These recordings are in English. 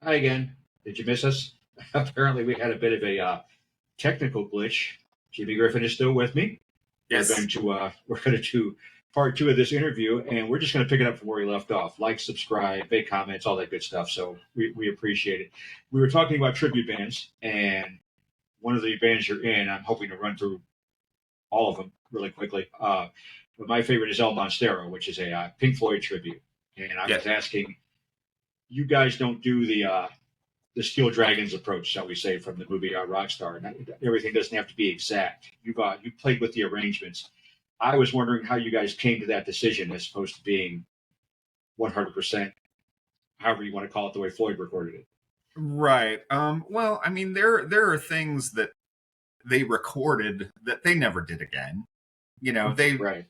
Hi again. Did you miss us? Apparently, we had a bit of a technical glitch. Jimmy Griffin is still with me. Yes. We're going to do part two of this interview, and we're just going to pick it up from where we left off. Like, subscribe, make comments, all that good stuff. So we appreciate it. We were talking about tribute bands, and one of the bands you're in, I'm hoping to run through all of them really quickly. But my favorite is El Monstero, which is a Pink Floyd tribute. And I Yeah. was asking, you guys don't do the Steel Dragons approach, shall we say, from the movie Rockstar. Everything doesn't have to be exact. You played with the arrangements. I was wondering how you guys came to that decision as opposed to being 100%, however you want to call it, the way Floyd recorded it. Right. Well, I mean, there are things that they recorded that they never did again. You know, Right.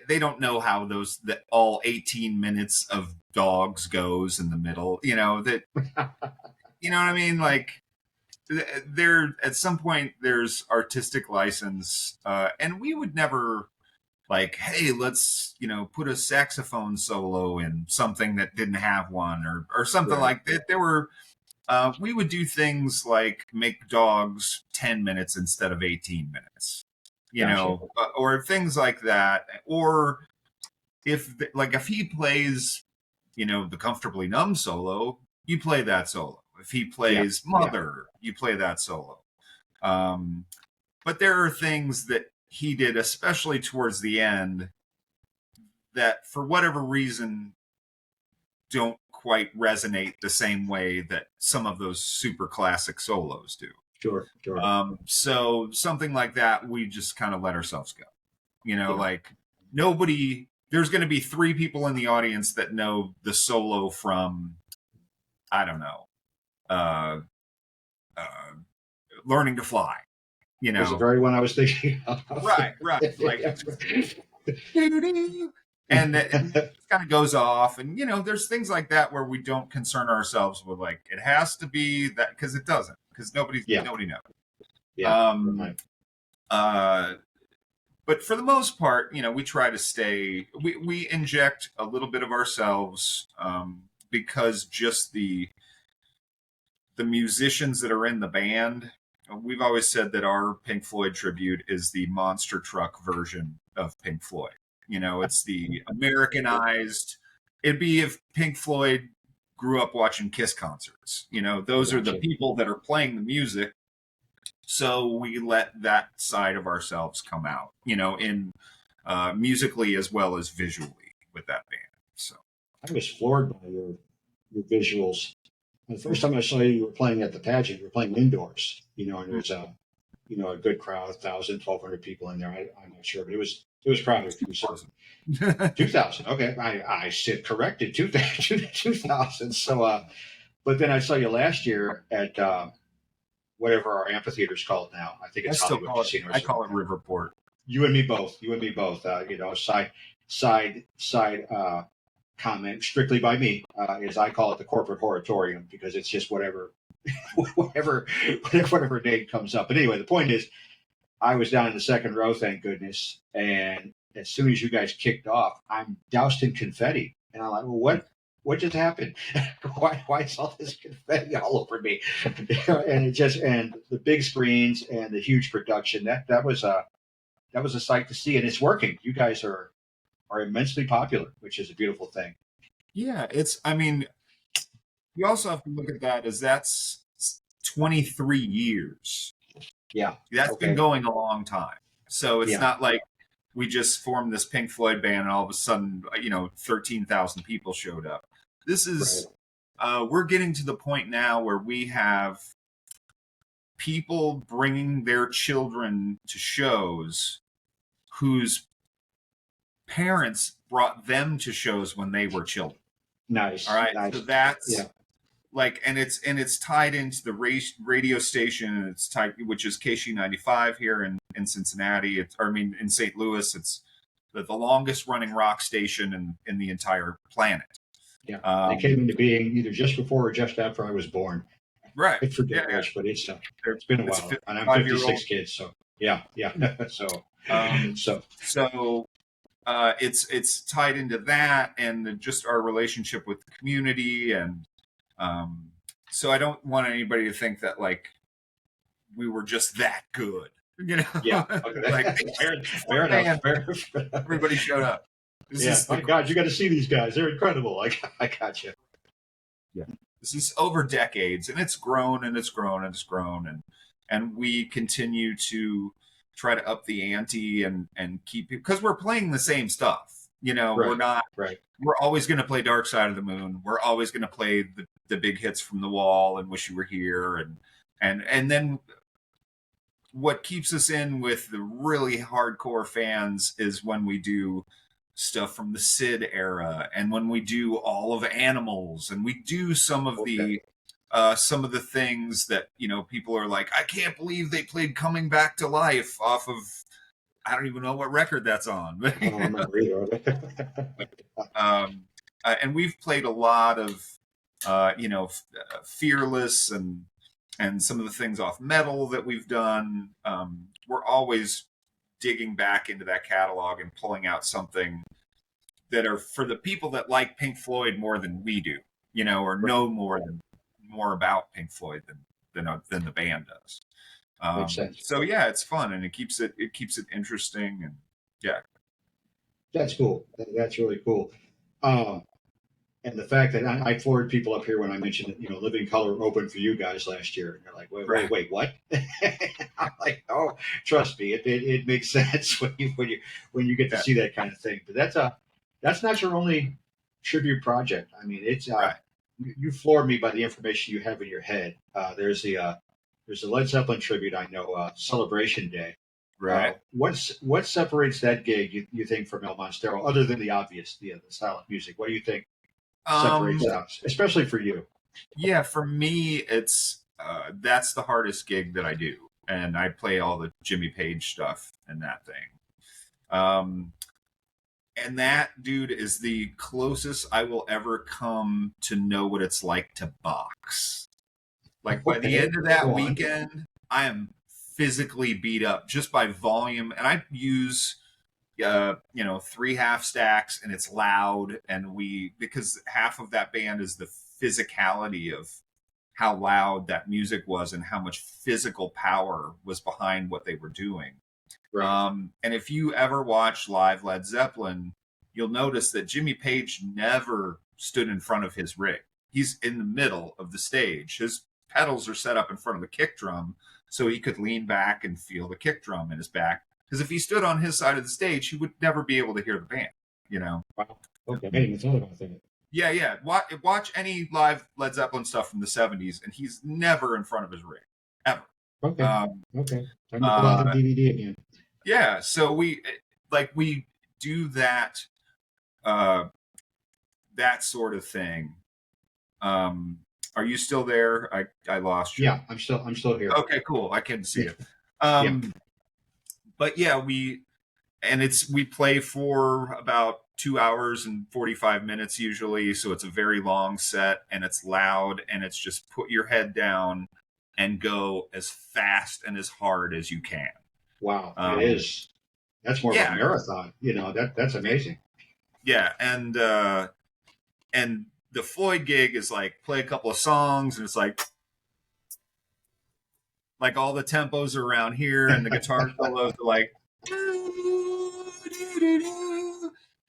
they don't know how that all 18 minutes of dogs goes in the middle. You know that. You know what I mean? Like there at some point there's artistic license, and we would never like, hey, let's put a saxophone solo in something that didn't have one, or something Right. like that. There were we would do things like make dogs 10 minutes instead of 18 minutes, Gotcha. or things like that. Or if he plays, the Comfortably Numb solo, you play that solo. If he Yeah. plays Mother, you play that solo. But there are things that he did, especially towards the end, that for whatever reason don't quite resonate the same way that some of those super classic solos do. Sure. So something like that, we just kind of let ourselves go. Yeah. Like nobody, there's going to be 3 people in the audience that know the solo from, I don't know, Learning to Fly. Was the very one I was thinking of. Right. Like, and it kind of goes off, and there's things like that where we don't concern ourselves with like it has to be that, because it doesn't, because nobody knows. Yeah. But for the most part, we try to stay. We inject a little bit of ourselves, because just the musicians that are in the band. We've always said that our Pink Floyd tribute is the monster truck version of Pink Floyd. It's the Americanized. It'd be if Pink Floyd grew up watching Kiss concerts. Those are the people that are playing the music. So we let that side of ourselves come out, in musically as well as visually with that band. So I was floored by your visuals. The first time I saw you, you were playing at the pageant. You were playing indoors, and there was a good crowd, 1,000, 1,200 people in there. I'm not sure, but it was crowded. 2,000. Okay, I said corrected 2,000. So, but then I saw you last year at whatever our amphitheater is called now. I think it's Hollywood Casino. I call it Riverport. You and me both. Side comment strictly by me, is I call it the corporate horatorium because it's just whatever name comes up. But anyway, the point is, I was down in the second row, thank goodness, and as soon as you guys kicked off, I'm doused in confetti, and I'm like, well, what just happened? why is all this confetti all over me? And the big screens and the huge production, that was a sight to see, and it's working. You guys are immensely popular, which is a beautiful thing. Yeah, you also have to look at that as that's 23 years. Yeah. That's been going a long time. So it's not like we just formed this Pink Floyd band and all of a sudden, 13,000 people showed up. This is, we're getting to the point now where we have people bringing their children to shows whose parents brought them to shows when they were children. Nice. All right. Nice. So that's like, and it's tied into the radio station, and it's tied, which is KC95 here in Cincinnati. In St. Louis, it's the longest running rock station in the entire planet. Yeah. They came into being either just before or just after I was born. Right. I forget which, but it's been a while. And I'm 56 kids, so yeah. So it's tied into that, and just our relationship with the community, and so I don't want anybody to think that like we were just that good, you Yeah. know, like Okay. Fair one enough. band, everybody showed up. This Yeah. is My the God, you got to see these guys. They're incredible. I got you. Yeah. This is over decades, and it's grown and it's grown and it's grown, and we continue to try to up the ante and keep it because we're playing the same stuff. You know, we're Right. not. Right. We're always going to play Dark Side of the Moon. We're always going to play the big hits from The Wall and Wish You Were Here, and then what keeps us in with the really hardcore fans is when we do stuff from the Sid era and when we do all of Animals and we do Okay. some of the things that you know people are like, I can't believe they played Coming Back to Life off of, I don't even know what record that's on. I don't remember either. um, and we've played a lot of Fearless and some of the things off Metal that we've done. We're always digging back into that catalog and pulling out something that are for the people that like Pink Floyd more than we do, you know, or Right. know more about Pink Floyd than the band does. Makes sense. So yeah, it's fun and it keeps it interesting and yeah. That's cool. That's really cool. Um, and the fact that I floored people up here when I mentioned that, Living Color opened for you guys last year. And they're like, Right. wait, what? I'm like, oh, trust me, it makes sense when you get to Yeah. see that kind of thing. But that's not your only tribute project. I mean, it's Right. you floored me by the information you have in your head. There's a Led Zeppelin tribute I know, Celebration Day. Right. What separates that gig you think from El Monstero, other than the obvious, the style of music? What do you think Um, separates out, especially for you? yeah, for me, it's that's the hardest gig that I do, and I play all the Jimmy Page stuff and that thing. Um, and that dude is the closest I will ever come to know what it's like to box. Like by the Okay, end of that go on. weekend, I am physically beat up just by volume, and I use 3 half stacks, and it's loud, and because half of that band is the physicality of how loud that music was and how much physical power was behind what they were doing. Right. And if you ever watch live Led Zeppelin, you'll notice that Jimmy Page never stood in front of his rig. He's in the middle of the stage. His pedals are set up in front of the kick drum so he could lean back and feel the kick drum in his back. Because if he stood on his side of the stage, he would never be able to hear the band, you know? Wow. Okay. I hadn't even thought about that. Yeah, yeah. Watch any live Led Zeppelin stuff from the 70s, and he's never in front of his rig, ever. Okay. Um, Okay. Time to pull out the uh, DVD again. yeah, so we do uh, that sort of thing. Are you still there? I lost you. Yeah, I'm still here. Okay, cool. I can see it. Yeah. But yeah, we play for about 2 hours and 45 minutes usually, so it's a very long set and it's loud and it's just put your head down and go as fast and as hard as you can. Wow. It is. That's more of a Yeah, marathon. That's amazing. yeah, and the Floyd gig is like play a couple of songs and it's like all the tempos are around here and the guitar solos are like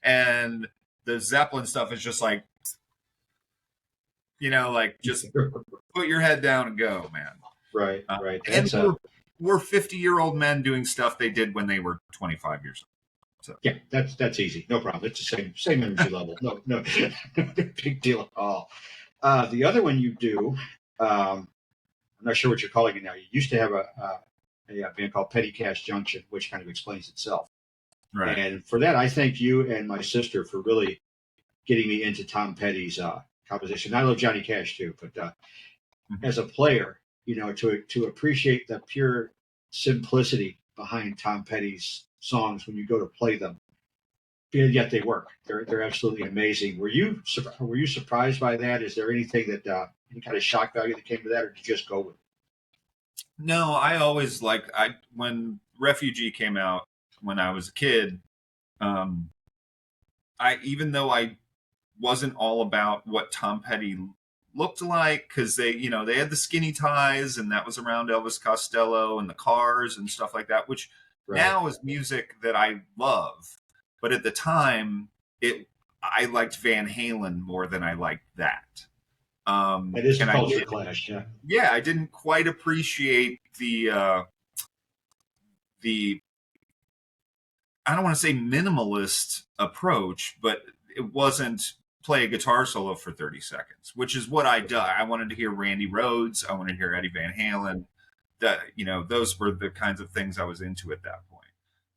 and the Zeppelin stuff is just like like just put your head down and go, man. Right. Right. And we're 50-year-old men doing stuff they did when they were 25 years old. So Yeah, that's easy. No problem. It's the same energy level. No, no, big deal at all. The other one you do, I'm not sure what you're calling it now. You used to have a band called Petty Cash Junction, which kind of explains itself. right. And for that, I thank you and my sister for really getting me into Tom Petty's composition. I love Johnny Cash too, but as a player, to appreciate the pure simplicity behind Tom Petty's songs when you go to play them, and yet they work. They're absolutely amazing. Were you surprised by that? Is there anything that any kind of shock value that came to that, or did you just go with it? No, I always when Refugee came out when I was a kid, I even though I wasn't all about what Tom Petty looked like, because they had the skinny ties, and that was around Elvis Costello and the Cars and stuff like that, which now is music that I love. But at the time, I liked Van Halen more than I liked that. It is a culture clash, yeah. Yeah, I didn't quite appreciate the I don't want to say minimalist approach, but it wasn't play a guitar solo for 30 seconds, which is what I do. I wanted to hear Randy Rhoads. I wanted to hear Eddie Van Halen. That, those were the kinds of things I was into at that point.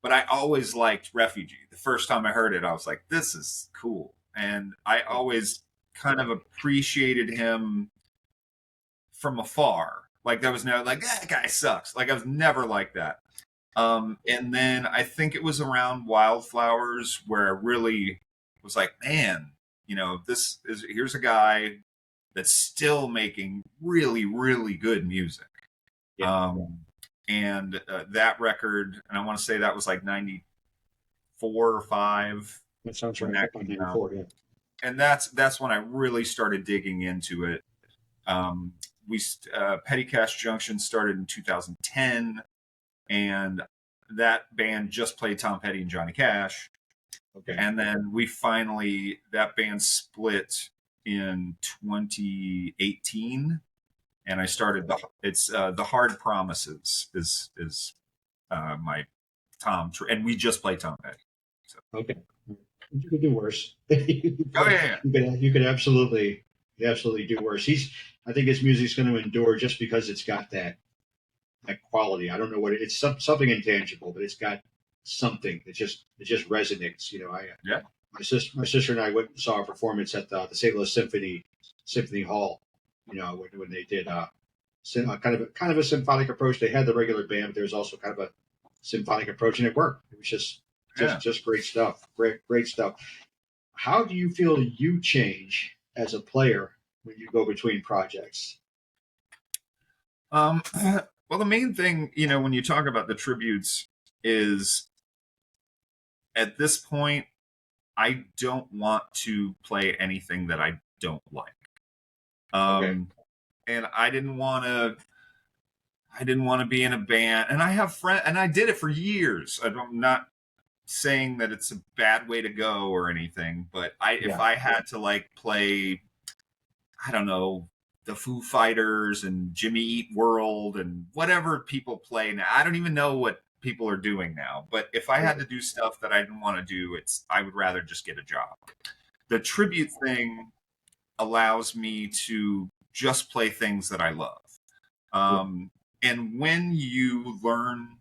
But I always liked Refugee. The first time I heard it, I was like, this is cool. And I always kind of appreciated him from afar. Like, there was no, like, that guy sucks. Like, I was never like that. And then I think it was around Wildflowers where I really was like, man, here's a guy that's still making really, really good music. Yeah. And that record, and I want to say that was like 94 or 5. That sounds right. 94, yeah. And that's when I really started digging into it. Petty Cash Junction started in 2010. And that band just played Tom Petty and Johnny Cash. Okay. And then that band split in 2018. And I started The Hard Promises is my Tom, and we just play Tom Petty. So. Okay. You could do worse. Yeah. You could absolutely do worse. I think his music's going to endure just because it's got that quality. I don't know what it's something intangible, but it's got something. It just resonates. My sister and I went and saw a performance at the St. Louis Symphony Hall. When they did kind of a symphonic approach. They had the regular band, but there was also kind of a symphonic approach, and it worked. It was just great stuff. Great stuff. How do you feel you change as a player when you go between projects? Well, the main thing, when you talk about the tributes is at this point, I don't want to play anything that I don't like. Okay. And I didn't want to be in a band, and I have friends, and I did it for years. I'm not saying that it's a bad way to go or anything, but if I had to play, I don't know, the Foo Fighters and Jimmy Eat World and whatever people play now. I don't even know what people are doing now. But if I had to do stuff that I didn't want to do, I would rather just get a job. The tribute thing allows me to just play things that I love. And when you learn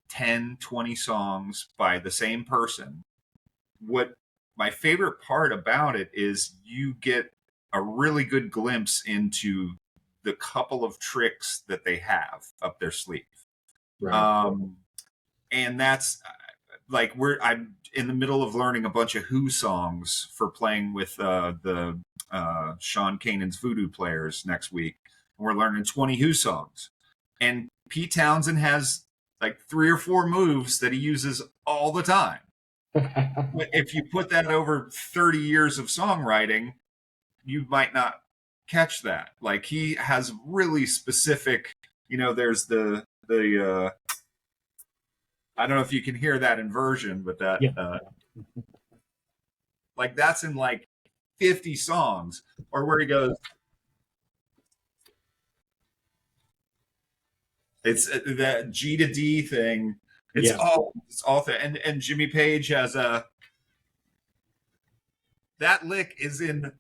10, 20 songs by the same person, what my favorite part about it is you get a really good glimpse into the couple of tricks that they have up their sleeve. Right. And that's I'm in the middle of learning a bunch of Who songs for playing with the Sean Kanan's Voodoo Players next week. And we're learning 20 Who songs. And Pete Townsend has 3 or 4 moves that he uses all the time. If you put that over 30 years of songwriting, you might not catch that. He has really specific, there's the I don't know if you can hear that inversion, but that that's in 50 songs, or where he goes, it's that G to D thing. It's all there. And Jimmy Page has that lick is in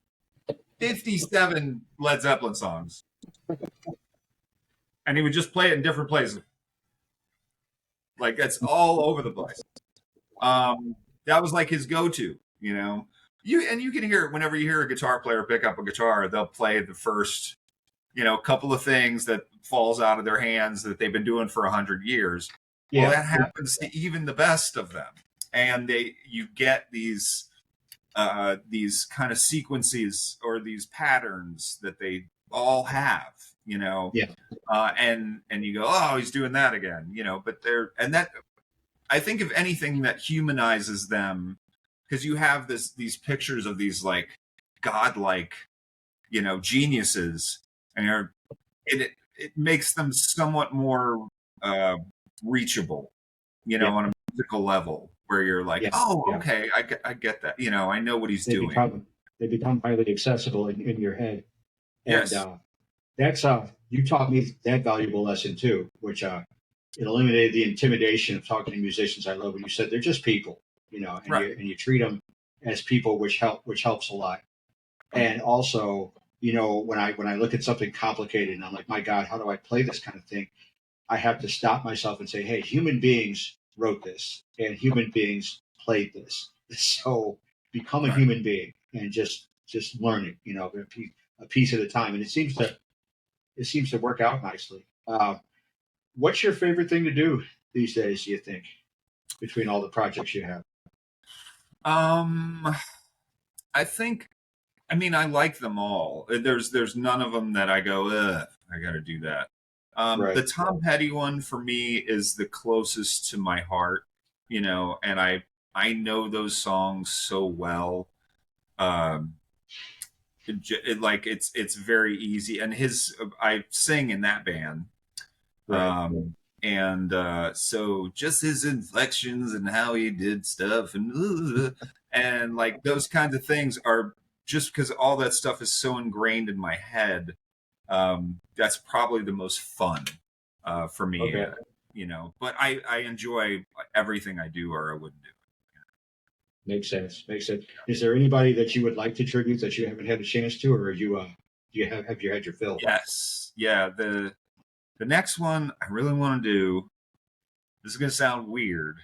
57 Led Zeppelin songs. And he would just play it in different places. It's all over the place. That was his go-to, You can hear it whenever you hear a guitar player pick up a guitar, they'll play the first, couple of things that falls out of their hands that they've been doing for 100 years. Yeah. Well, that happens to even the best of them. And you get these kind of sequences or these patterns that they all have, and you go, oh, he's doing that again, but that I think if anything that humanizes them, because you have these pictures of these godlike, geniuses, and it makes them somewhat more reachable, Yeah. on a musical level, where you're like, Yeah. oh, Yeah. okay, I get that. I know what he's They doing. become highly accessible in your head. And Yes. that's you taught me that valuable lesson too, which it eliminated the intimidation of talking to musicians I love when you said they're just people, and Right. you treat them as people, which helps a lot. And also, when I look at something complicated and I'm like, my God, how do I play this kind of thing? I have to stop myself and say, hey, human beings wrote this and human beings played this. So become a Right. human being and just learn it, a piece at a time. And it seems to work out nicely. What's your favorite thing to do these days, do you think, between all the projects you have? Um, I think. I mean, I like them all. There's none of them that I go, ugh, I got to do that. The Right. Tom Petty one for me is the closest to my heart, and I know those songs so well. Um, it's very easy, and I sing in that band, Right. and so just his inflections and how he did stuff and like those kinds of things are just because all that stuff is so ingrained in my head. That's probably the most fun for me, Okay. but I enjoy everything I do, or I wouldn't do Makes sense. Makes sense. Is there anybody that you would like to tribute that you haven't had a chance to, or are you do you had your fill? it. Yes, yeah, the next one I really want to do, this is going to sound weird,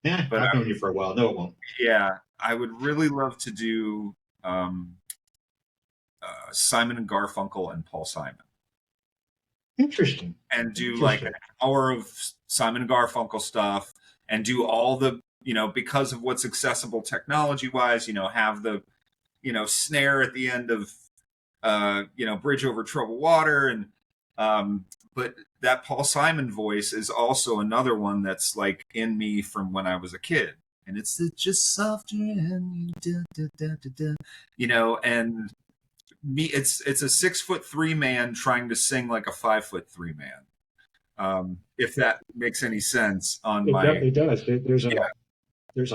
Yeah, but I've known you for a while. No, it won't. yeah, I would really love to do um, Simon and Garfunkel and Paul Simon, Interesting. and do like an Interesting. hour of Simon and Garfunkel stuff, and do all the because of what's accessible technology wise, have the snare at the end of Bridge Over Troubled Water, and but that Paul Simon voice is also another one that's like in me from when I was a kid. And it's just softer and and me, it's a 6'3" man trying to sing like a 5'3" man. If that makes any sense on my, It does. There's yeah,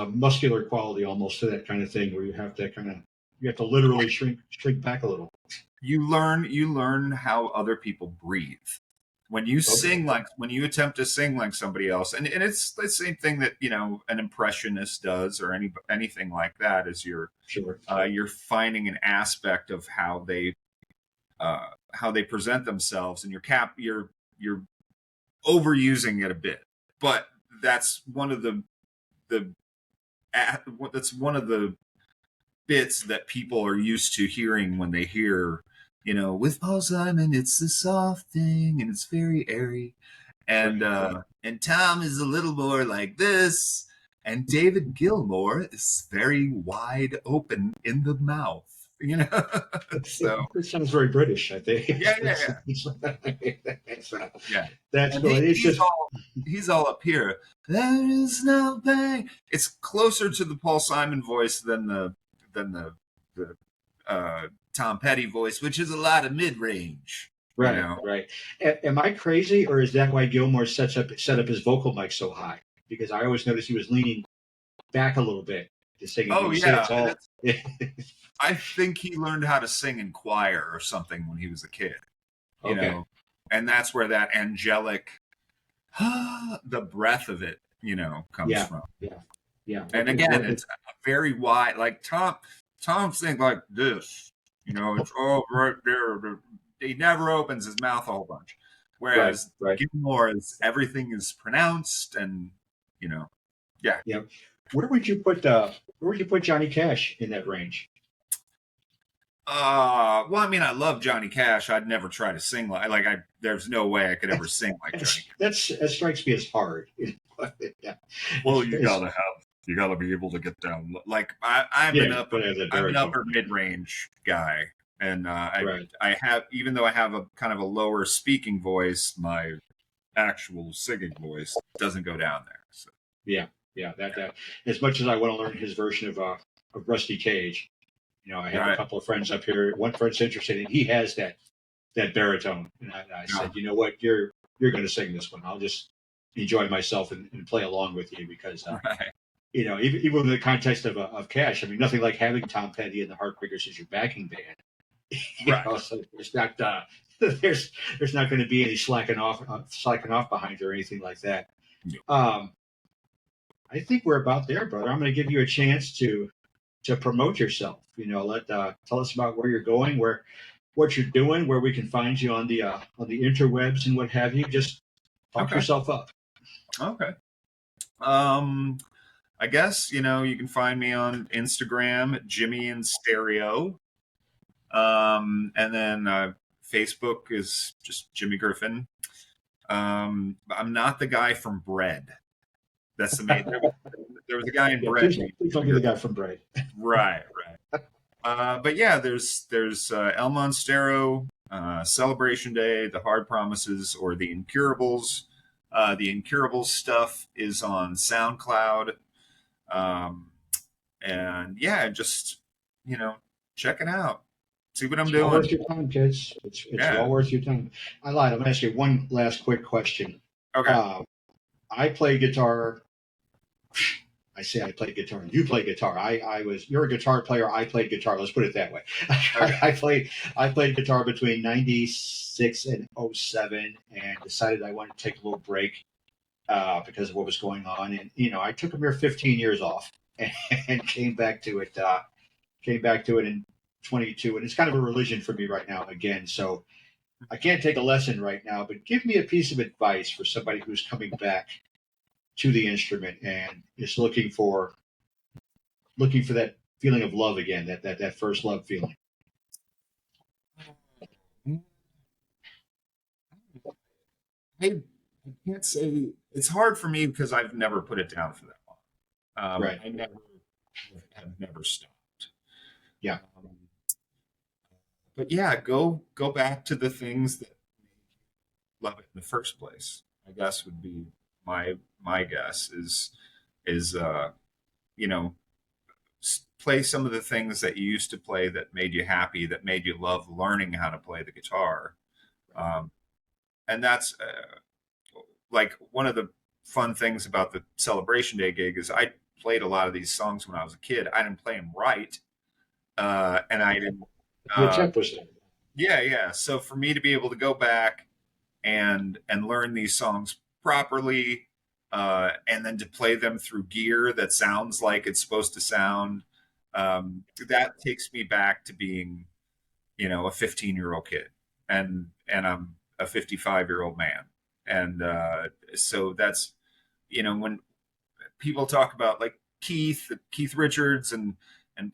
a muscular quality almost to that kind of thing where you have to literally shrink back a little. you learn how other people breathe when you Okay. sing, like when you attempt to sing like somebody else, and it's the same thing that an impressionist does, or anything like that, is Sure. you're finding an aspect of how they present themselves, and you're overusing it a bit, but that's one of the that's one of the bits that people are used to hearing when they hear, with Paul Simon, it's the soft thing and it's very airy. And Right. and Tom is a little more like this. And David Gilmour is very wide open in the mouth, So It sounds very British, I think. yeah, yeah, yeah. Yeah. That's And cool. It's he's just all up here. There is no pain. It's closer to the Paul Simon voice than the Tom Petty voice, which is a lot of mid range. right, right. Am I crazy, or is that why Gilmore set up his vocal mic so high? Because I always noticed he was leaning back a little bit to sing, and Oh you say yeah, it's all. I think he learned how to sing in choir or something when he was a kid. You Okay. know, and that's where that angelic, the breath of it, comes Yeah. from. Yeah. Yeah. And again, it's very wide. Like Tom sings like this. It's all right there. He never opens his mouth a whole bunch. Right. Whereas Right. Gilmore is, everything is pronounced, and yeah. Yeah. Where would you put Johnny Cash in that range? Well, I mean, I love Johnny Cash. I'd never try to sing like. There's no way I could ever sing like Johnny Cash. That strikes me as hard. Yeah. Well, It's- you gotta be able to get down. Like I'm yeah. But as a I'm an baritone. upper mid range guy, and Right. I have, even though I have a kind of a lower speaking voice, my actual singing voice doesn't go down there. So Yeah. Yeah. That as much as I want to learn his version of Rusty Cage, You know, I have a couple of friends up here. One friend's interested, and he has that baritone. And I said, you know what, you're going to sing this one. I'll just enjoy myself and play along with you because, you know, even in the context of Cash, I mean, nothing like having Tom Petty and the Heartbreakers as your backing band. You know, so there's not there's not going to be any slacking off behind you or anything like that. I think we're about there, brother. I'm going to give you a chance to promote yourself. You know, tell us about where you're going, what you're doing, where we can find you on the interwebs and what have you. Just talk yourself up. Okay. I guess, you know, you can find me on Instagram, Jimmy in Stereo. And then Facebook is just Jimmy Griffin. I'm not the guy from Bread. That's the main. There was a guy in Bread. Please don't be the guy from Bread. Right. But yeah, there's El Monstero, Celebration Day, The Hard Promises, or The Incurables. The Incurables stuff is on SoundCloud. And yeah, just, you know, check it out. See what I'm doing. It's well worth your time, kids. It's well worth your time. I lied. I'm going to ask you one last quick question. Okay. I play guitar. I say I play guitar. You play guitar. You're a guitar player. I played guitar. Let's put it that way. Okay. I played guitar between 96 and 07 and decided I wanted to take a little break because of what was going on. And, you know, I took a mere 15 years off and came back to it in 22. And it's kind of a religion for me right now again. So I can't take a lesson right now, but give me a piece of advice for somebody who's coming back to the instrument and is looking for that feeling of love again, that first love feeling. I can't say. It's hard for me because I've never put it down for that long. Right. I have never stopped. Yeah. But yeah, go back to the things that made you love it in the first place. I guess would be my guess is you know, play some of the things that you used to play that made you happy, that made you love learning how to play the guitar. And that's like one of the fun things about the Celebration Day gig is I played a lot of these songs when I was a kid. I didn't play them right. And I didn't. Your temp was there. Yeah. So for me to be able to go back and learn these songs properly, and then to play them through gear that sounds like it's supposed to sound, that takes me back to being, you know, a 15-year-old kid, and I'm a 55-year-old man, and so that's, you know, when people talk about like Keith Richards and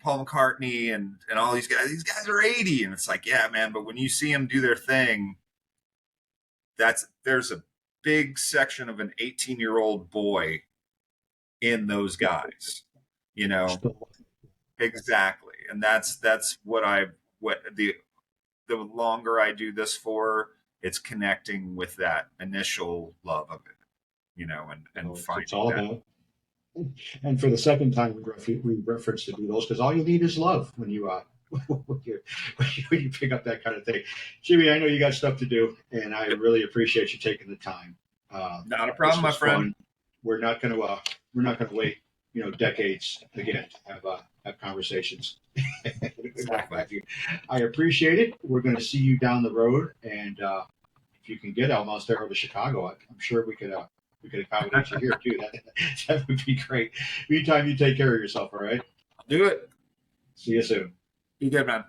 Paul McCartney and all these guys are 80, and it's like, yeah, man, but when you see them do their thing, there's a big section of an 18-year-old boy in those guys, you know. Exactly. And that's what the longer I do this for, it's connecting with that initial love of it, you know, and finding it's all that. About. And for the second time, we referenced the Beatles because all you need is love when you when you pick up that kind of thing. Jimmy, I know you got stuff to do, and I really appreciate you taking the time. Not a problem, my friend. Fun. We're not going to wait, you know, decades again to have conversations. Exactly. I appreciate it. We're going to see you down the road, and if you can get El Monstero to Chicago, I'm sure we could accommodate you here too. That would be great. Meantime, you take care of yourself. All right. Do it. See you soon. Be good, man.